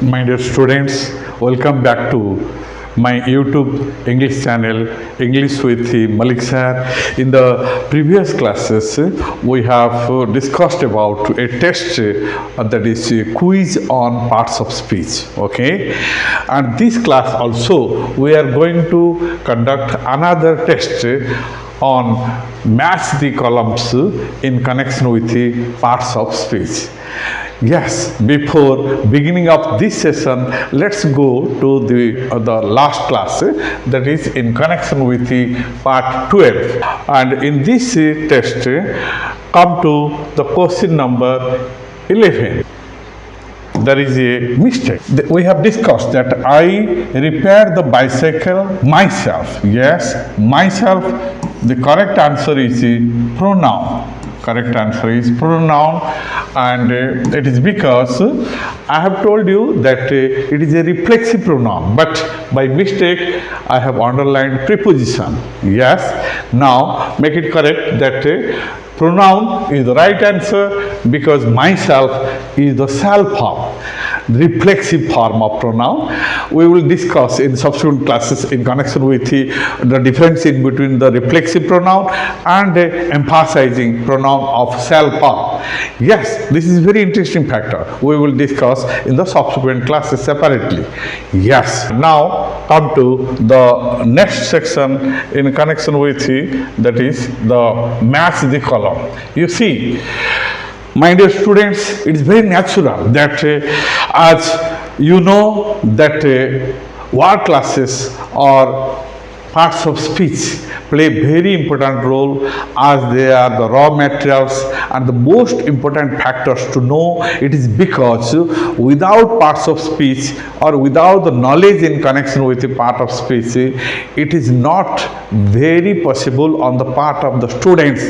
My dear students, welcome back to my YouTube English channel, English with Malik Sir. In the previous classes, we have discussed about a test that is a quiz on parts of speech. Okay, and this class also we are going to conduct another test on match the columns in connection with the parts of speech. Yes, before beginning of this session, let's go to the last class that is in connection with the part 12. And in this test, come to the question number 11. There is a mistake. We have discussed that I repaired the bicycle myself. Yes, myself. The correct answer is pronoun. Correct answer is pronoun, and it is because I have told you that it is a reflexive pronoun, but by mistake I have underlined preposition. Yes, now make it correct that pronoun is the right answer because myself is the self form, reflexive form of pronoun. We will discuss in subsequent classes in connection with the difference in between the reflexive pronoun and emphasizing pronoun of self form. Yes, this is very interesting factor. We will discuss in the subsequent classes separately. Yes, now come to the next section in connection with that is the match the column. You see, my dear students, it is very natural that as you know that word classes or parts of speech play very important role as they are the raw materials and the most important factors to know. It is because without parts of speech or without the knowledge in connection with the part of speech, it is not very possible on the part of the students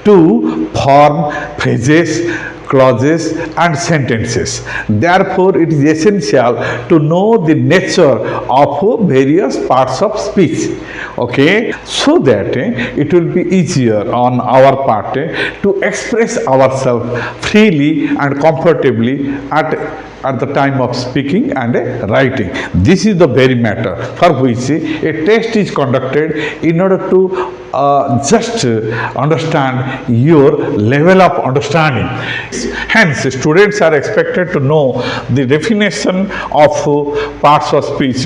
to form phrases, clauses and sentences. Therefore, it is essential to know the nature of various parts of speech. Okay, so that it will be easier on our part to express ourselves freely and comfortably at the time of speaking and writing. This is the very matter for which a test is conducted in order to just understand your level of understanding. Hence, students are expected to know the definition of parts of speech,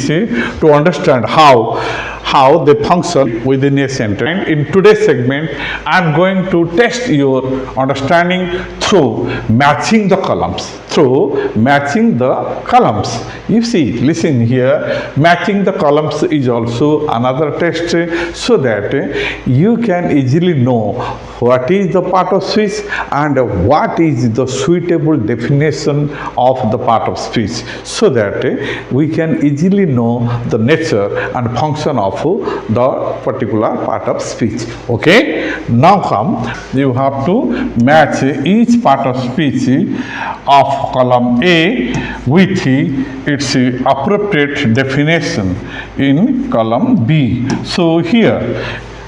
to understand how they function within a sentence. And in today's segment, I am going to test your understanding through matching the columns. You see, listen here, matching the columns is also another test so that you can easily know what is the part of speech and what is the suitable definition of the part of speech, so that we can easily know the nature and function of the particular part of speech. Okay, now come, you have to match each part of speech of column A with its appropriate definition in column B. So here,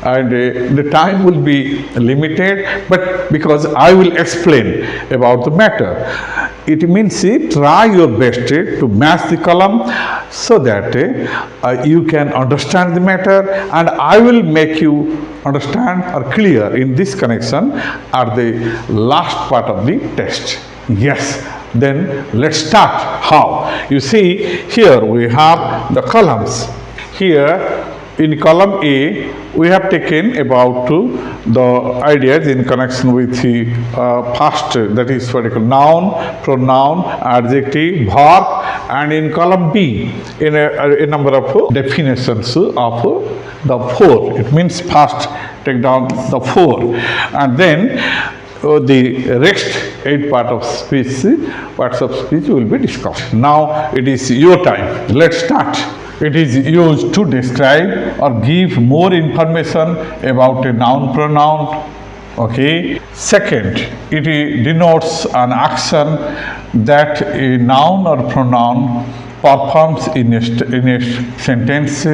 and the time will be limited, but because I will explain about the matter, it means try your best to match the column so that you can understand the matter, and I will make you understand or clear in this connection at the last part of the test. Yes, then let's start. How? You see, here we have the columns. Here in column A, we have taken about the ideas in connection with the past, that is what you call noun, pronoun, adjective, verb, and in column B, in a number of definitions of the four. It means past, take down the four, and then the rest 8 parts of speech will be discussed. Now it is your time. Let's start. It is used to describe or give more information about a noun, pronoun. Okay. Second, it denotes an action that a noun or pronoun performs in a sentence.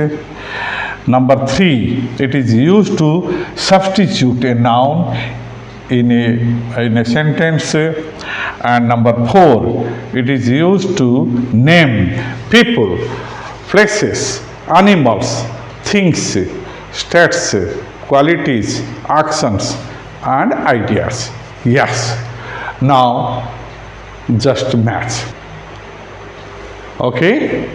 Number 3, it is used to substitute a noun in a sentence. And number 4, it is used to name people, places, animals, things, states, qualities, actions, and ideas. Yes. Now, just match. Okay.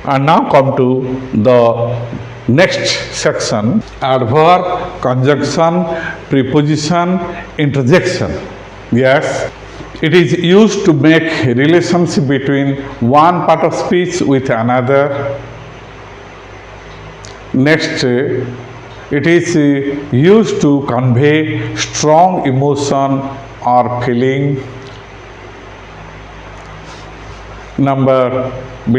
And now come to the next section: adverb, conjunction, preposition, interjection. Yes, it is used to make relationship between one part of speech with another. Next, it is used to convey strong emotion or feeling. Number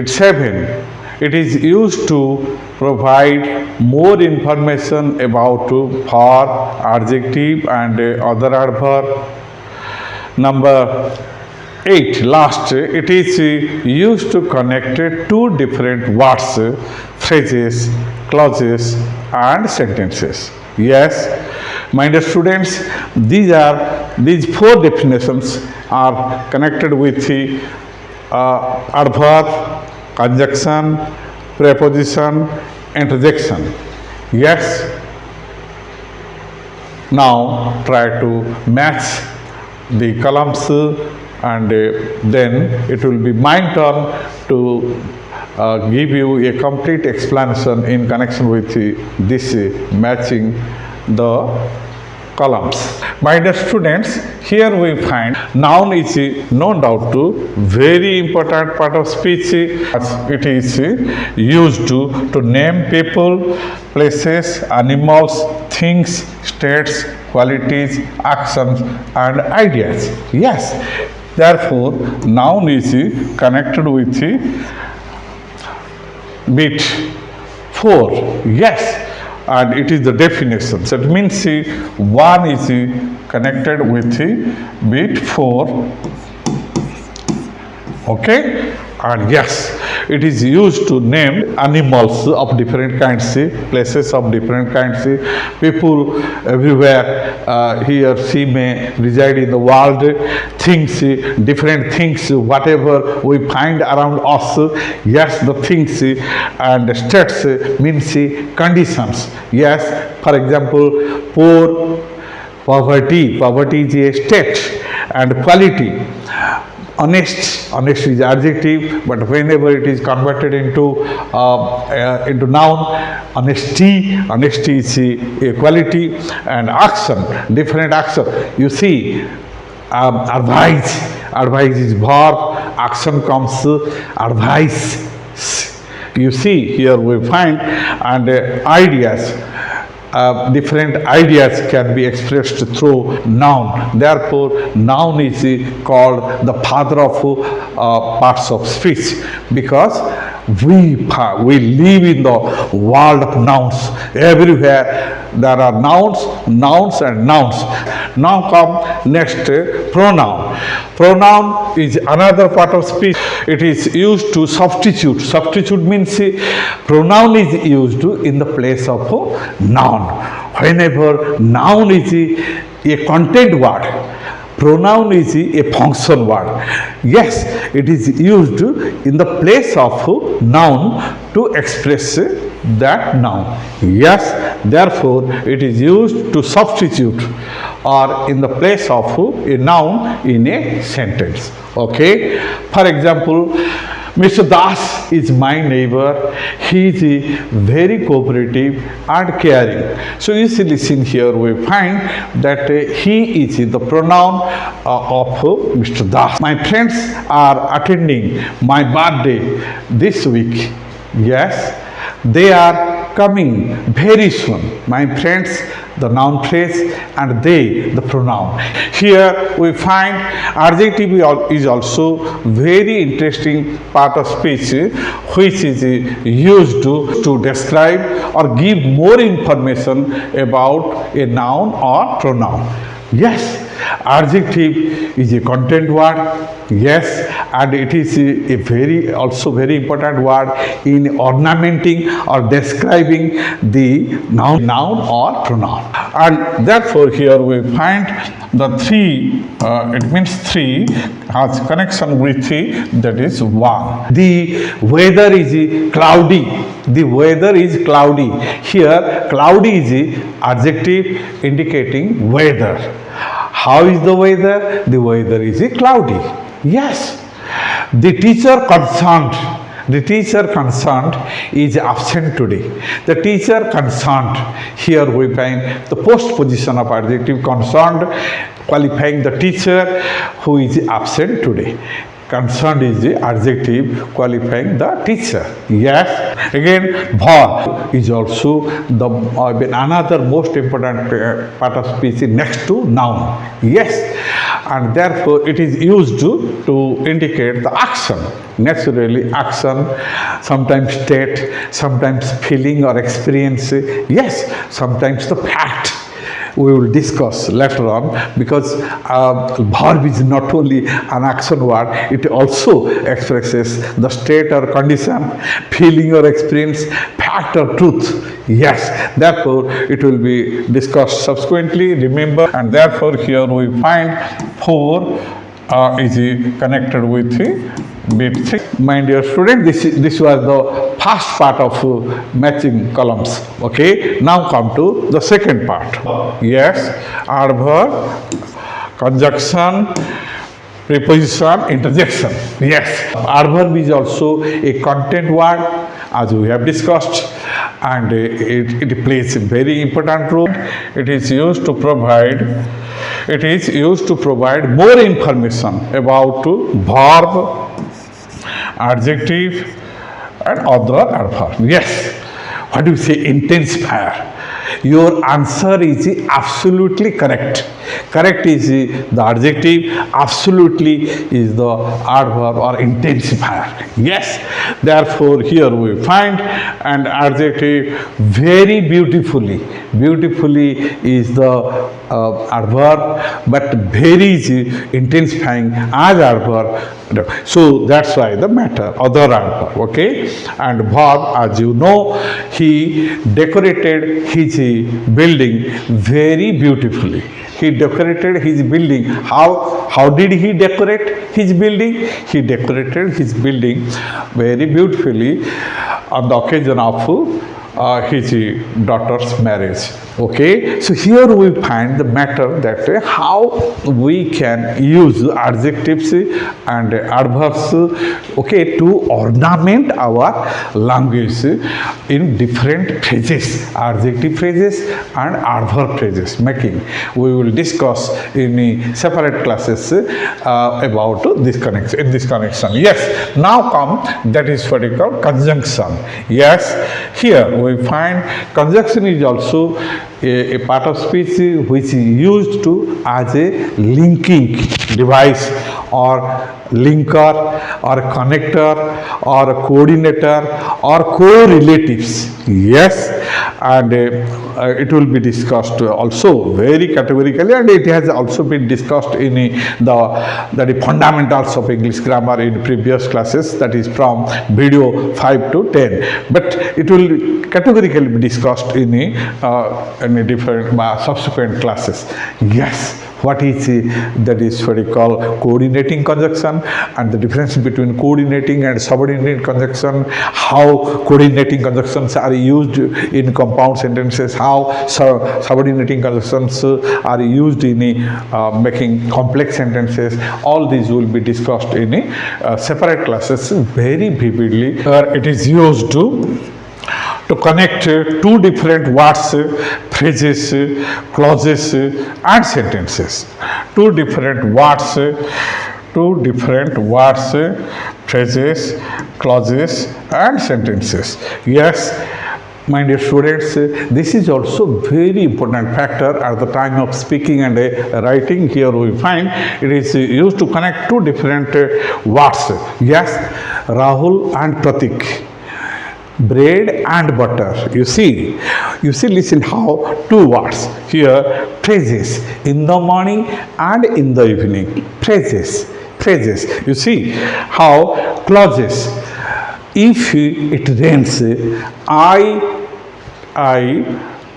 7, it is used to provide more information about verb, adjective, and other adverb. Number 8, last, it is used to connect two different words, phrases, clauses, and sentences. Yes, my dear students, these 4 definitions are connected with the adverb, conjunction, preposition, interjection. Yes. Now try to match the columns, and then it will be my turn to give you a complete explanation in connection with this matching the columns. My dear students, here we find noun is no doubt to very important part of speech. It is used to name people, places, animals, things, states, qualities, actions, and ideas. Yes, therefore noun is connected with bit 4. Yes, and it is the definition. So it means 1 is connected with bit 4. Okay, and yes, it is used to name animals of different kinds, places of different kinds, people everywhere he or she may reside in the world, things, different things, whatever we find around us. Yes, the things, and states means conditions. Yes, for example, poor, poverty is a state, and quality. Honest is adjective, but whenever it is converted into noun, honesty is a quality, and action, different action. You see, advise is verb, action comes advice. You see, here we find, and ideas. Different ideas can be expressed through noun. Therefore, noun is called the father of parts of speech, because we live in the world of nouns. Everywhere there are nouns and nouns. Now come next, pronoun. Pronoun is another part of speech. It is used to substitute. Substitute means pronoun is used in the place of noun. Whenever noun is a content word, pronoun is a function word. Yes, it is used in the place of noun to express that noun. Yes, therefore it is used to substitute or in the place of a noun in a sentence. Okay, for example, Mr. Das is my neighbor. He is very cooperative and caring. So you see, listen here, we find that he is the pronoun of Mr. Das. My friends are attending my birthday this week. Yes, they are coming very soon. My friends, the noun phrase, and they, the pronoun. Here we find adjective is also very interesting part of speech, which is used to describe or give more information about a noun or pronoun. Yes, adjective is a content word. Yes, and it is a very important word in ornamenting or describing the noun or pronoun. And therefore here we find the three, it means three has connection with three, that is one. The weather is cloudy. The weather is cloudy. Here cloudy is adjective indicating weather. How is the weather? The weather is cloudy. Yes. The teacher concerned is absent today. The teacher concerned, here we find the post position of adjective concerned qualifying the teacher who is absent today. Concerned is the adjective qualifying the teacher. Yes. Again, verb is also the another most important part of speech next to noun. Yes. And therefore it is used to indicate the action. Naturally, action, sometimes state, sometimes feeling or experience. Yes, sometimes the fact. We will discuss later on, because verb is not only an action word, it also expresses the state or condition, feeling or experience, fact or truth. Yes, therefore it will be discussed subsequently, remember, and therefore here we find 4 is connected with bit 3. My dear student, this was the first part of matching columns. Okay, now come to the second part. Yes, adverb, conjunction, preposition, interjection. Yes, adverb is also a content word, as we have discussed, and it plays a very important role. It is used to provide more information about verb, adjective and other adverb. Yes. What do you say? Intensifier. Your answer is absolutely correct. Correct is the adjective, absolutely is the adverb or intensifier. Yes. Therefore here we find an adjective very beautifully. Beautifully is the adverb, but very is intensifying as adverb. So that's why the matter, other adverb. Okay. And verb, as you know, he decorated his building very beautifully. He decorated his building. How did he decorate his building? He decorated his building very beautifully on the occasion of his daughter's marriage. Okay, so here we find the matter that how we can use adjectives and adverbs, okay, to ornament our language in different phrases, adjective phrases and adverb phrases making. We will discuss in separate classes about this connection. In this connection, yes. Now come, that is what we call conjunction. Yes, here we find conjunction is also a part of speech which is used to as a linking device or linker or connector or coordinator or co-relatives. Yes, and it will be discussed also very categorically, and it has also been discussed in the fundamentals of English grammar in previous classes, that is from video 5 to 10. But it will categorically be discussed in different subsequent classes. Yes. What is that is what we call coordinating conjunction, and the difference between coordinating and subordinating conjunction, how coordinating conjunctions are used in compound sentences, how subordinating conjunctions are used in making complex sentences. All these will be discussed in separate classes very vividly. It is used to connect two different words, phrases, clauses and sentences. Two different words, phrases, clauses and sentences. Yes, my dear students, this is also very important factor at the time of speaking and writing. Here we find it is used to connect two different words. Yes, Rahul and Pratik. Bread and butter. You see, listen how two words here, phrases, in the morning and in the evening. Phrases. You see how clauses. If it rains, I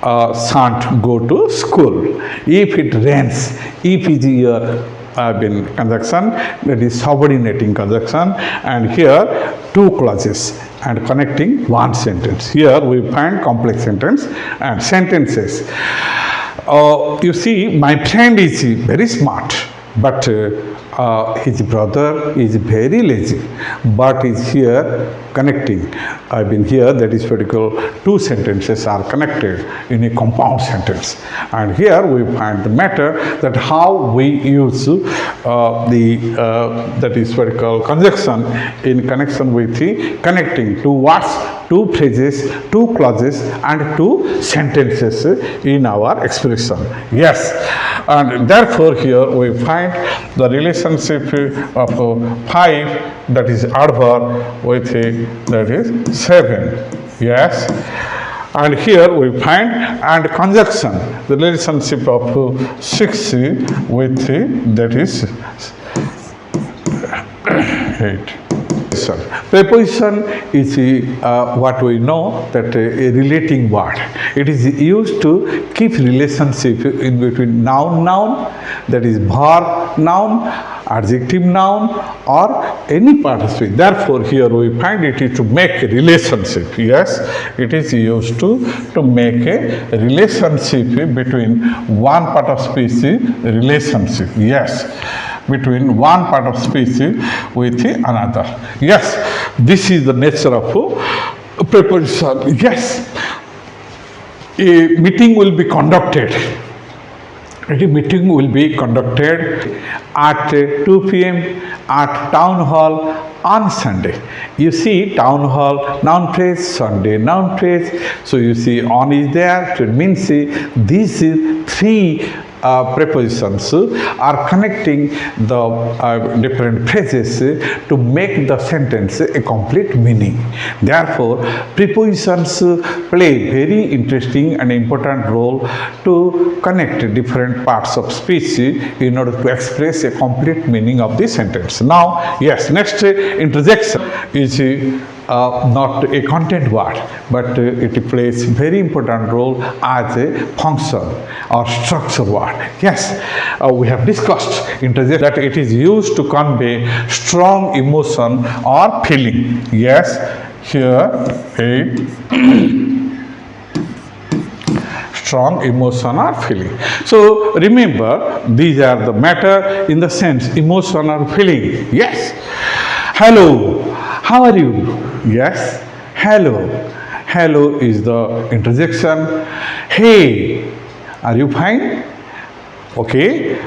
shan't go to school. If it rains, if is your conjunction, that is subordinating conjunction, and here two clauses and connecting one sentence. Here we find complex sentence and sentences. You see, my friend is very smart, but his brother is very lazy, but is here connecting. Here, that is particular two sentences are connected in a compound sentence. And here we find the matter that how we use that is particular conjunction in connection with the connecting two words, two phrases, two clauses, and two sentences in our expression. Yes, and therefore here we find the relationship of 5, that is adverb, with that is 7. Yes, and here we find and conjunction, the relationship of 6 with that is 8. Preposition is what we know that a relating word. It is used to keep relationship in between noun, that is verb, noun, adjective, noun, or any part of speech. Therefore, here we find it is to make a relationship. Yes, it is used to make a relationship between one part of speech, relationship. Yes, between one part of speech with another. Yes, this is the nature of preposition. Yes, a meeting will be conducted. A meeting will be conducted at 2 p.m. at town hall on Sunday. You see, town hall, noun phrase, Sunday, noun phrase. So you see, on is there. So it means these 3 prepositions are connecting the different phrases to make the sentence a complete meaning. Therefore, prepositions play very interesting and important role to connect different parts of speech in order to express a complete meaning of the sentence. Now, yes, next interjection is not a content word, but it plays very important role as a function or structure word. Yes, we have discussed interjection that it is used to convey strong emotion or feeling. Yes, here a strong emotion or feeling. So remember, these are the matter in the sense emotion or feeling. Yes, hello, how are you? Yes, hello. Hello is the interjection. Hey, are you fine? Okay.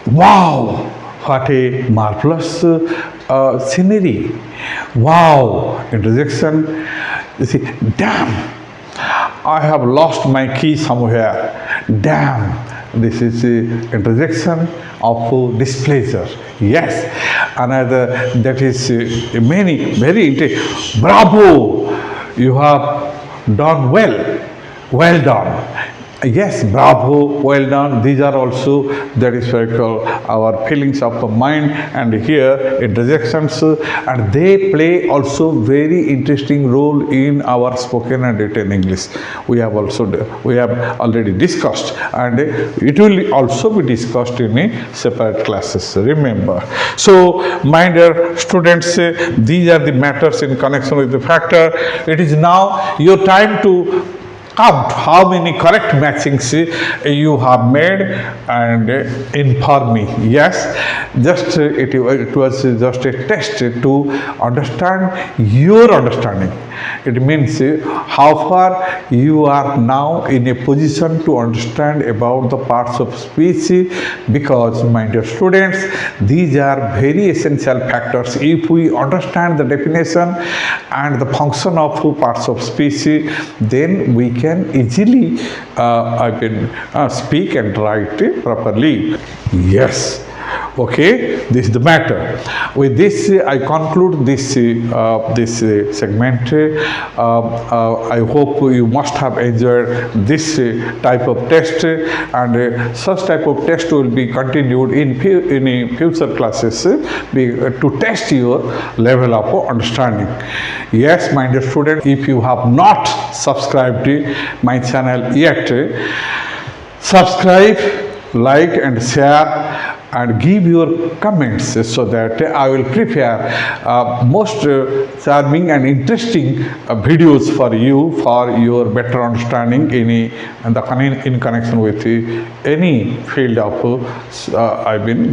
Wow, what a marvelous scenery. Wow, interjection. You see, damn, I have lost my key somewhere. Damn. This is the interjection of displeasure. Yes, another that is many very bravo, you have done well, well done. Yes, bravo, well done. These are also that is what we call our feelings of the mind, and here interjections, and they play also very interesting role in our spoken and written English. We have already discussed, and it will also be discussed in a separate classes. Remember. So, my dear students, these are the matters in connection with the factor. It is now your time to count how many correct matchings you have made and inform me. Yes, just it was just a test to understand your understanding. It means how far you are now in a position to understand about the parts of speech, because my dear students, these are very essential factors. If we understand the definition and the function of parts of speech, then we can easily speak and write properly. Yes. Okay, this is the matter. With this, I conclude this segment. I hope you must have enjoyed this type of test, and such type of test will be continued in future classes to test your level of understanding. Yes, my dear student, if you have not subscribed my channel yet, subscribe, like and share and give your comments so that I will prepare most charming and interesting videos for you for your better understanding in connection with any field of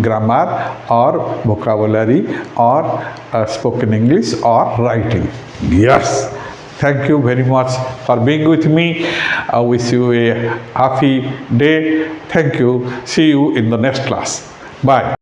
grammar or vocabulary or spoken English or writing. Yes. Thank you very much for being with me. I wish you a happy day. Thank you. See you in the next class. Bye.